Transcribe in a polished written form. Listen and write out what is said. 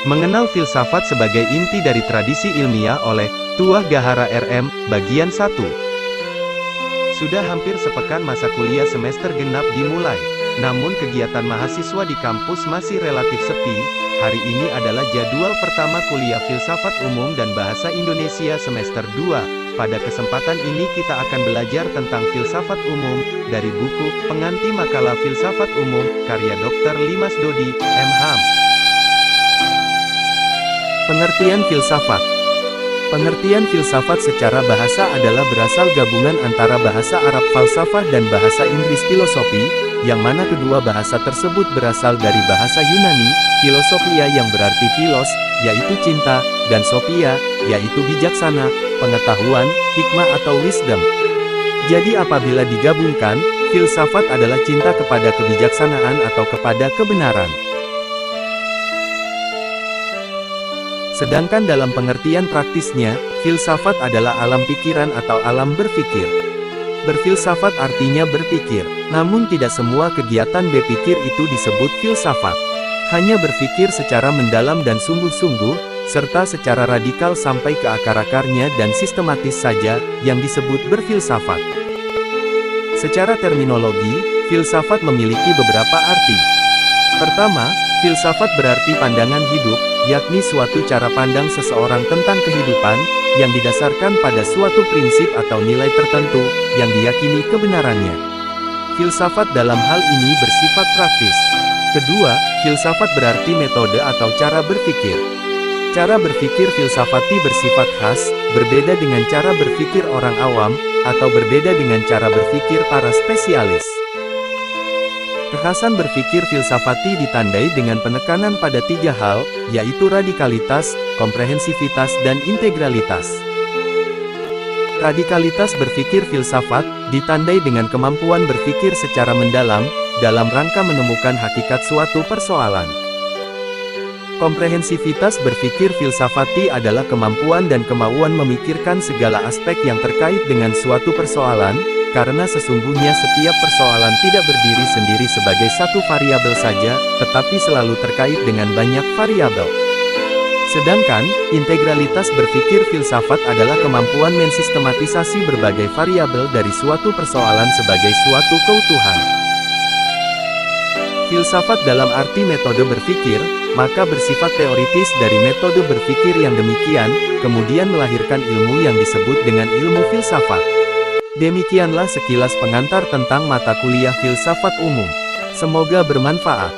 Mengenal filsafat sebagai inti dari tradisi ilmiah oleh Tuah Gahara RM, bagian 1. Sudah hampir sepekan masa kuliah semester genap dimulai. Namun kegiatan mahasiswa di kampus masih relatif sepi. Hari ini adalah jadwal pertama kuliah Filsafat Umum dan Bahasa Indonesia semester 2. Pada kesempatan ini kita akan belajar tentang filsafat umum, dari buku, Penganti Makalah Filsafat Umum, karya Dr. Limas Dodi, M.Hum. Pengertian filsafat. Pengertian filsafat secara bahasa adalah berasal gabungan antara bahasa Arab falsafah dan bahasa Inggris filosofi, yang mana kedua bahasa tersebut berasal dari bahasa Yunani, filosofia yang berarti philos, yaitu cinta, dan sophia, yaitu bijaksana, pengetahuan, hikmah atau wisdom. Jadi apabila digabungkan, filsafat adalah cinta kepada kebijaksanaan atau kepada kebenaran. Sedangkan dalam pengertian praktisnya, filsafat adalah alam pikiran atau alam berpikir. Berfilsafat artinya berpikir, namun tidak semua kegiatan berpikir itu disebut filsafat. Hanya berpikir secara mendalam dan sungguh-sungguh, serta secara radikal sampai ke akar-akarnya dan sistematis saja, yang disebut berfilsafat. Secara terminologi, filsafat memiliki beberapa arti. Pertama, filsafat berarti pandangan hidup, yakni suatu cara pandang seseorang tentang kehidupan, yang didasarkan pada suatu prinsip atau nilai tertentu, yang diyakini kebenarannya. Filsafat dalam hal ini bersifat praktis. Kedua, filsafat berarti metode atau cara berpikir. Cara berpikir filsafati bersifat khas, berbeda dengan cara berpikir orang awam, atau berbeda dengan cara berpikir para spesialis. Kekhasan berpikir filsafati ditandai dengan penekanan pada tiga hal, yaitu radikalitas, komprehensivitas dan integralitas. Radikalitas berpikir filsafat, ditandai dengan kemampuan berpikir secara mendalam, dalam rangka menemukan hakikat suatu persoalan. Komprehensivitas berpikir filsafati adalah kemampuan dan kemauan memikirkan segala aspek yang terkait dengan suatu persoalan, karena sesungguhnya setiap persoalan tidak berdiri sendiri sebagai satu variabel saja, tetapi selalu terkait dengan banyak variabel. Sedangkan, integralitas berpikir filsafat adalah kemampuan mensistematisasi berbagai variabel dari suatu persoalan sebagai suatu keutuhan. Filsafat dalam arti metode berpikir, maka bersifat teoritis dari metode berpikir yang demikian, kemudian melahirkan ilmu yang disebut dengan ilmu filsafat. Demikianlah sekilas pengantar tentang mata kuliah Filsafat Umum. Semoga bermanfaat.